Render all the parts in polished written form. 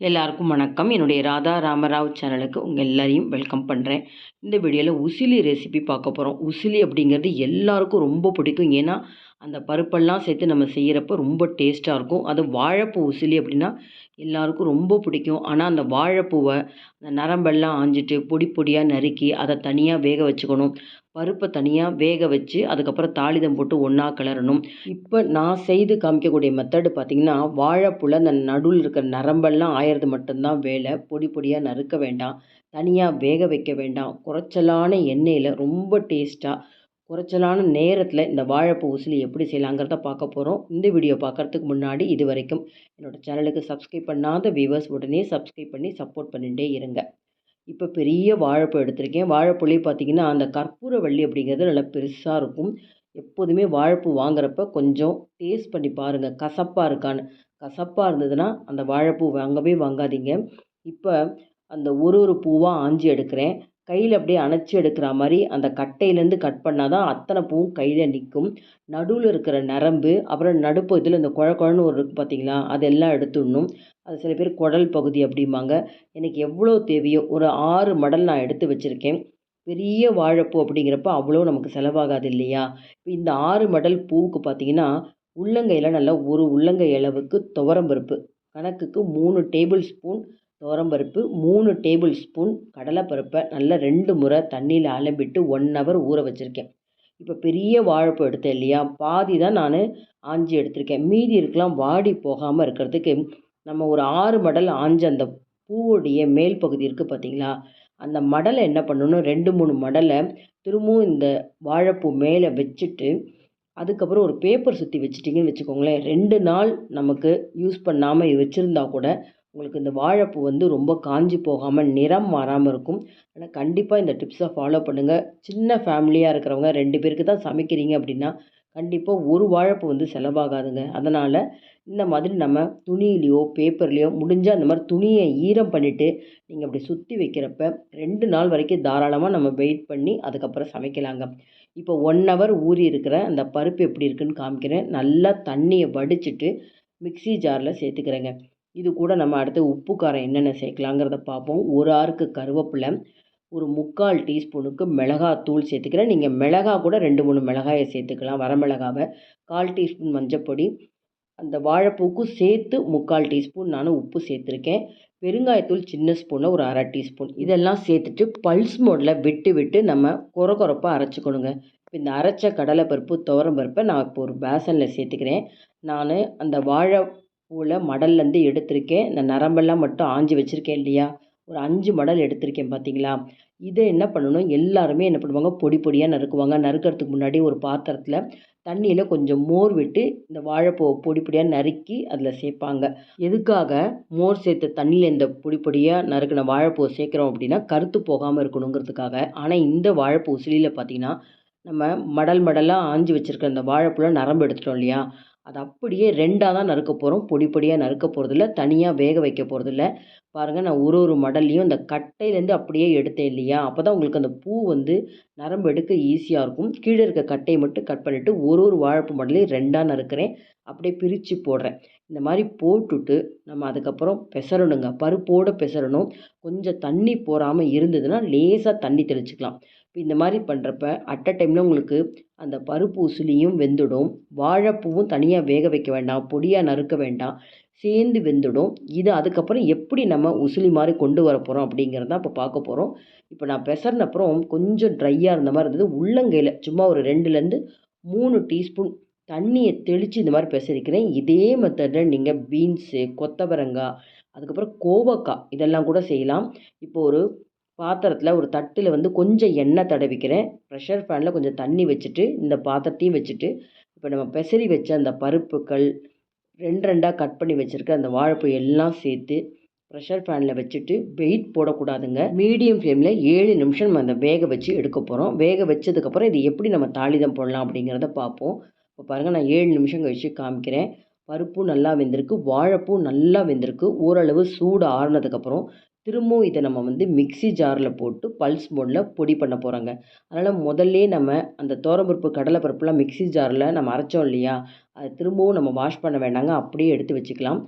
எல்லாருக்கும் வணக்கம். என்னுடைய ராதா ராமராவ் சேனலுக்கு உங்கள் எல்லாரையும் வெல்கம் பண்ணுறேன். இந்த வீடியோவில் உசிலி ரெசிபி பார்க்க போகிறோம். உசிலி அப்படிங்கிறது எல்லாருக்கும் ரொம்ப பிடிக்கும். ஏன்னா அந்த பருப்பெல்லாம் சேர்த்து நம்ம செய்கிறப்ப ரொம்ப டேஸ்ட்டாக இருக்கும். அது வாழைப்பூ உசிலி அப்படின்னா எல்லாருக்கும் ரொம்ப பிடிக்கும். ஆனால் அந்த வாழைப்பூவை அந்த நரம்பெல்லாம் ஆஞ்சிட்டு பொடி பொடியாக நறுக்கி அதை தனியாக வேக வச்சுக்கணும். பருப்பை தனியாக வேக வச்சு அதுக்கப்புறம் தாளிதம் போட்டு ஒன்றா கிளறணும். இப்போ நான் செய்து காமிக்கக்கூடிய மெத்தடு பார்த்திங்கன்னா, வாழைப்பூல அந்த நடுவில் இருக்கிற நரம்பெல்லாம் ஆயிறது மட்டும்தான் வேலை. பொடி பொடியாக நறுக்க வேண்டாம், தனியாக வேக வைக்க வேண்டாம். குறைச்சலான எண்ணெயில் ரொம்ப டேஸ்ட்டாக குறைச்சலான நேரத்தில் இந்த வாழைப்பூ உசிலி எப்படி செய்யலாங்கிறத பார்க்க போகிறோம். இந்த வீடியோ பார்க்குறதுக்கு முன்னாடி இது வரைக்கும் என்னோடய சேனலுக்கு சப்ஸ்கிரைப் பண்ணாத வியூவர்ஸ் உடனே சப்ஸ்கிரைப் பண்ணி சப்போர்ட் பண்ணிகிட்டே இருங்க. இப்போ பெரிய வாழைப்பூ எடுத்திருக்கேன். வாழைப்பூலேயே பார்த்தீங்கன்னா, அந்த கற்பூரவள்ளி அப்படிங்கிறது நல்லா பெருசாக இருக்கும். எப்போதுமே வாழைப்பூ வாங்குறப்ப கொஞ்சம் டேஸ்ட் பண்ணி பாருங்கள், கசப்பாக இருக்கான்னு. கசப்பாக இருந்ததுன்னா அந்த வாழைப்பூ வாங்கவே வாங்காதீங்க. இப்போ அந்த ஒரு பூவாக ஆஞ்சி எடுக்கிறேன். கையில் அப்படியே அணைச்சி எடுக்கிற மாதிரி அந்த கட்டையிலேருந்து கட் பண்ணால் தான் அத்தனை பூவும் கையில் நிற்கும். நடுவில் இருக்கிற நரம்பு, அப்புறம் நடுப்பகுதியில் இந்த குழன்னு ஒரு இருக்குது பார்த்தீங்களா, அதெல்லாம் எடுத்துடணும். அது சில பேர் குடல் பகுதி அப்படிம்பாங்க. எனக்கு எவ்வளோ தேவையோ ஒரு 6 மடல் நான் எடுத்து வச்சுருக்கேன். பெரிய வாழைப்பூ அப்படிங்கிறப்ப அவ்வளோ நமக்கு செலவாகாது இல்லையா? இப்போ இந்த 6 மடல் பூவுக்கு பார்த்தீங்கன்னா, உள்ளங்கையில் நல்லா ஒரு உள்ளங்கை அளவுக்கு துவரம்பருப்பு, கணக்குக்கு 3 டேபிள் ஸ்பூன் துவரம்பருப்பு, 3 டேபிள் ஸ்பூன் கடலைப்பருப்பை நல்லா 2 முறை தண்ணியில் அலம்பிட்டு 1 ஹவர் ஊற வச்சுருக்கேன். இப்போ பெரிய வாழைப்பூ எடுத்தேன் இல்லையா, பாதி தான் நான் ஆஞ்சி எடுத்திருக்கேன். மீதி இருக்கலாம் வாடி போகாமல் இருக்கிறதுக்கு நம்ம ஒரு 6 மடல் ஆஞ்ச அந்த பூவுடைய மேல் பகுதி இருக்குது பார்த்தீங்களா, அந்த மடலை என்ன பண்ணணும், 2, 3 மடலை திரும்பவும் இந்த வாழைப்பூ மேலே வச்சுட்டு அதுக்கப்புறம் ஒரு பேப்பர் சுற்றி வச்சுட்டிங்கன்னு வச்சுக்கோங்களேன், 2 நாள் நமக்கு யூஸ் பண்ணாமல் வச்சுருந்தா கூட உங்களுக்கு இந்த வாழைப்பூ ரொம்ப காஞ்சி போகாமல் நிறம் மாறாமல் இருக்கும். ஆனால் கண்டிப்பாக இந்த டிப்ஸை ஃபாலோ பண்ணுங்கள். சின்ன ஃபேமிலியாக இருக்கிறவங்க 2 பேருக்கு தான் சமைக்கிறீங்க அப்படின்னா கண்டிப்பாக ஒரு வாழைப்பூ செலவாகாதுங்க. அதனால் இந்த மாதிரி நம்ம துணியிலையோ பேப்பர்லேயோ முடிஞ்சால் அந்த மாதிரி துணியை ஈரம் பண்ணிவிட்டு நீங்கள் அப்படி சுற்றி வைக்கிறப்ப 2 நாள் வரைக்கும் தாராளமாக நம்ம வெயிட் பண்ணி அதுக்கப்புறம் சமைக்கலாங்க. இப்போ 1 ஹவர் ஊறி இருக்கிற அந்த பருப்பு எப்படி இருக்குன்னு காமிக்கிறேன். நல்லா தண்ணியை வடிச்சிட்டு மிக்ஸி ஜாரில் சேர்த்துக்கிறேங்க. இது கூட நம்ம அடுத்து உப்பு காரம் என்னென்ன சேர்க்கலாங்கிறத பார்ப்போம். ஒரு ஆறுக்கு கருவேப்பிலை, ஒரு 3/4 டீஸ்பூனுக்கு மிளகாத்தூள் சேர்த்துக்கிறேன். நீங்கள் மிளகா கூட 2, 3 மிளகாயை சேர்த்துக்கலாம், வரமிளகாவை. 1/4 டீஸ்பூன் மஞ்சப்பொடி, அந்த வாழைப்பூக்கும் சேர்த்து 3/4 டீஸ்பூன் நான் உப்பு சேர்த்துருக்கேன். பெருங்காயத்தூள் சின்ன ஸ்பூனில் ஒரு 1/2 டீஸ்பூன் இதெல்லாம் சேர்த்துட்டு பல்ஸ் மோடில் விட்டு விட்டு நம்ம கொரப்பாக அரைச்சிக்கணுங்க. இப்போ இந்த அரைச்ச கடலைப்பருப்பு துவரம்பருப்பை நான் இப்போ ஒரு பேசனில் சேர்த்துக்கிறேன். நான் அந்த வாழைப்பூவில் மடல்லேருந்து எடுத்திருக்கேன். இந்த நரம்பெல்லாம் மட்டும் ஆஞ்சி வச்சுருக்கேன் இல்லையா, ஒரு 5 மடல் எடுத்திருக்கேன் பார்த்தீங்களா. இதை என்ன பண்ணணும், எல்லாருமே என்ன பண்ணுவாங்க, பொடி பொடியாக நறுக்குவாங்க. நறுக்கிறதுக்கு முன்னாடி ஒரு பாத்திரத்தில் தண்ணியில் கொஞ்சம் மோர் விட்டு இந்த வாழைப்பூவை பொடி பொடியாக நறுக்கி அதில் சேர்ப்பாங்க. எதுக்காக மோர் சேர்த்த தண்ணியில் இந்த பொடி பொடியாக நறுக்கின வாழைப்பூவை சேர்க்குறோம் அப்படின்னா கருத்து போகாமல் இருக்கணுங்கிறதுக்காக. ஆனால் இந்த வாழைப்பூ உசிலியில் பார்த்திங்கன்னா, நம்ம மடல் மடலாக ஆஞ்சி வச்சுருக்க அந்த வாழைப்பூவில் நரம்பு எடுத்துட்டோம் இல்லையா, அது அப்படியே 2ஆக தான் நறுக்க போகிறோம். பொடி பொடியாக நறுக்க போகிறதில்ல, தனியாக வேக வைக்க போகிறதில்ல. பாருங்கள், நான் ஒரு மடல்லையும் இந்த கட்டையிலேருந்து அப்படியே எடுத்தேன் இல்லையா, அப்போ தான் உங்களுக்கு அந்த பூ நரம்பு எடுக்க ஈஸியாக இருக்கும். கீழே இருக்க கட்டையை மட்டும் கட் பண்ணிவிட்டு ஒரு வாழைப்பூ மடலையும் 2ஆக நறுக்கிறேன். அப்படியே பிரித்து போடுறேன். இந்த மாதிரி போட்டுட்டு நம்ம அதுக்கப்புறம் பெசரணுங்க. பருப்போடு பெசரணும். கொஞ்சம் தண்ணி போகாமல் இருந்ததுன்னா லேசாக தண்ணி தெளிச்சுக்கலாம். இப்போ இந்த மாதிரி பண்ணுறப்ப அட் அ டைமில் உங்களுக்கு அந்த பருப்பு உசிலியும் வெந்துடும், வாழைப்பூவும் தனியாக வேக வைக்க வேண்டாம், பொடியாக நறுக்க வேண்டாம், சேர்ந்து வெந்துடும். இது அதுக்கப்புறம் எப்படி நம்ம உசிலி மாதிரி கொண்டு வர போகிறோம் அப்படிங்கிறத இப்போ பார்க்க போகிறோம். இப்போ நான் பெசரின அப்புறம் கொஞ்சம் ட்ரையாக இருந்த மாதிரி இருந்தது. உள்ளங்கையில் சும்மா ஒரு 2லேருந்து 3 டீஸ்பூன் தண்ணியை தெளித்து இந்த மாதிரி பெசரிக்கிறேன். இதே மெத்தடில் நீங்கள் பீன்ஸு, கொத்தவரங்காய், அதுக்கப்புறம் கோவக்காய் இதெல்லாம் கூட செய்யலாம். இப்போ ஒரு பாத்திரத்தில் ஒரு தட்டில் கொஞ்சம் எண்ணெய் தடவிக்கிறேன். ப்ரெஷர் பேனில் கொஞ்சம் தண்ணி வச்சுட்டு இந்த பாத்திரத்தையும் வச்சுட்டு இப்போ நம்ம பெசரி வச்ச அந்த பருப்புக்கள் 2 கட் பண்ணி வச்சுருக்க அந்த வாழைப்பூ எல்லாம் சேர்த்து ப்ரெஷர் பேனில் வச்சுட்டு வெயிட் போடக்கூடாதுங்க. மீடியம் ஃப்ளேமில் 7 நிமிஷம் நம்ம அந்த வேக வச்சு எடுக்க போகிறோம். வேக வச்சதுக்கப்புறம் இது எப்படி நம்ம தாளிதம் போடலாம் அப்படிங்கிறத பார்ப்போம். இப்போ பாருங்கள், நான் 7 நிமிஷம் கழிச்சு காமிக்கிறேன். பருப்பும் நல்லா வெந்திருக்கு, வாழைப்பூ நல்லா வெந்திருக்கு. ஓரளவு சூடு ஆறுனதுக்கப்புறம் திரும்பவும் இதை நம்ம மிக்ஸி ஜாரில் போட்டு பல்ஸ் மோடில் பொடி பண்ண போகிறோங்க. அதனால் முதல்லே நம்ம அந்த துவரம்பருப்பு கடலைப்பருப்புலாம் மிக்ஸி ஜாரில் நம்ம அரைச்சோம் இல்லையா, அதை திரும்பவும் நம்ம வாஷ் பண்ண வேண்டாங்க, அப்படியே எடுத்து வச்சுக்கலாம்.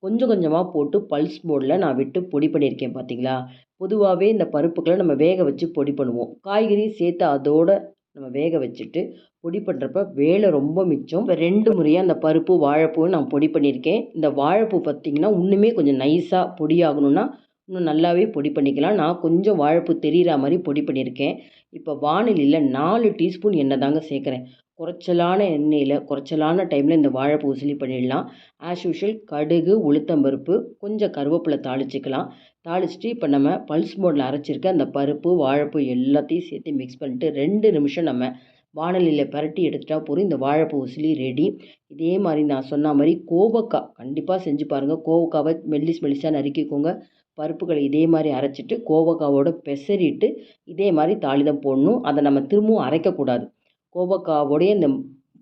கொஞ்சம் கொஞ்சமாக போட்டு பல்ஸ் மோடில் நான் விட்டு பொடி பண்ணியிருக்கேன் பார்த்தீங்களா. பொதுவாகவே இந்த பருப்புக்களை நம்ம வேக வச்சு பொடி பண்ணுவோம். காய்கறியும் சேர்த்து அதோட நம்ம வேக வச்சுட்டு பொடி பண்ணுறப்ப வேலை ரொம்ப மிச்சம். இப்போ 2 முறையாக அந்த பருப்பு வாழைப்பூவும் நான் பொடி பண்ணியிருக்கேன். இந்த வாழைப்பூ பார்த்திங்கன்னா இன்னுமே கொஞ்சம் நைஸாக பொடி ஆகணும்னா இன்னும் நல்லாவே பொடி பண்ணிக்கலாம். நான் கொஞ்சம் வாழைப்பூ தெரிகிற மாதிரி பொடி பண்ணியிருக்கேன். இப்போ வாணலியில் 4 டீஸ்பூன் எண்ணெய் தாங்க சேர்க்குறேன். குறைச்சலான எண்ணெயில் குறைச்சலான டைமில் இந்த வாழைப்பூ உசிலி பண்ணிடலாம். ஆஸ் யூஷுவல் கடுகு, உளுத்தம்பருப்பு, கொஞ்சம் கருவேப்பிலை தாளிச்சிக்கலாம். தாளிச்சிட்டு இப்போ நம்ம பல்ஸ் மோடில் அரைச்சிருக்க அந்த பருப்பு, வாழைப்பூ எல்லாத்தையும் சேர்த்து மிக்ஸ் பண்ணிட்டு 2 நிமிஷம் நம்ம வாணலியில் பரட்டி எடுத்துட்டா போதும். இந்த வாழைப்பூ உசிலி ரெடி. இதே மாதிரி நான் சொன்ன மாதிரி கோவக்காய் கண்டிப்பாக செஞ்சு பாருங்கள். கோவக்காவை மெல்லிஸாக நறுக்கிக்கோங்க. பருப்புகளை இதே மாதிரி அரைச்சிட்டு கோவக்காவோட பெசரிட்டு இதே மாதிரி தாளிதம் போடணும். அதை நம்ம திரும்பவும் அரைக்கக்கூடாது. கோவக்காவோடைய இந்த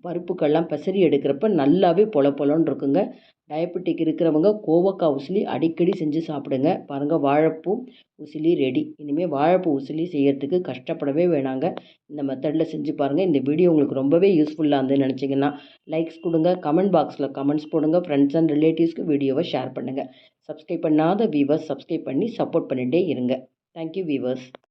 பருப்புக்கள்லாம் பெசரி எடுக்கிறப்ப நல்லாவே பொல பொலன்னு இருக்குங்க. டயபெட்டிக் இருக்கிறவங்க கோவக்காய் உசிலி அடிக்கடி செஞ்சு சாப்பிடுங்க. பாருங்கள், வாழைப்பூ உசிலி ரெடி. இனிமேல் வாழைப்பூ உசிலி செய்கிறதுக்கு கஷ்டப்படவே வேணாங்க. இந்த மெத்தடில் செஞ்சு பாருங்கள். இந்த வீடியோ உங்களுக்கு ரொம்பவே யூஸ்ஃபுல்லாக இருந்துன்னு நினச்சிங்கன்னா லைக்ஸ் கொடுங்க, கமெண்ட் பாக்ஸில் கமெண்ட்ஸ் போடுங்க, ஃப்ரெண்ட்ஸ் அண்ட் ரிலேட்டிவ்ஸ்க்கு வீடியோவை ஷேர் பண்ணுங்கள். சப்ஸ்கிரைப் பண்ணாத வீவர்ஸ் சப்ஸ்கிரைப் பண்ணி சப்போர்ட் பண்ணிகிட்டே இருங்க. Thank you viewers.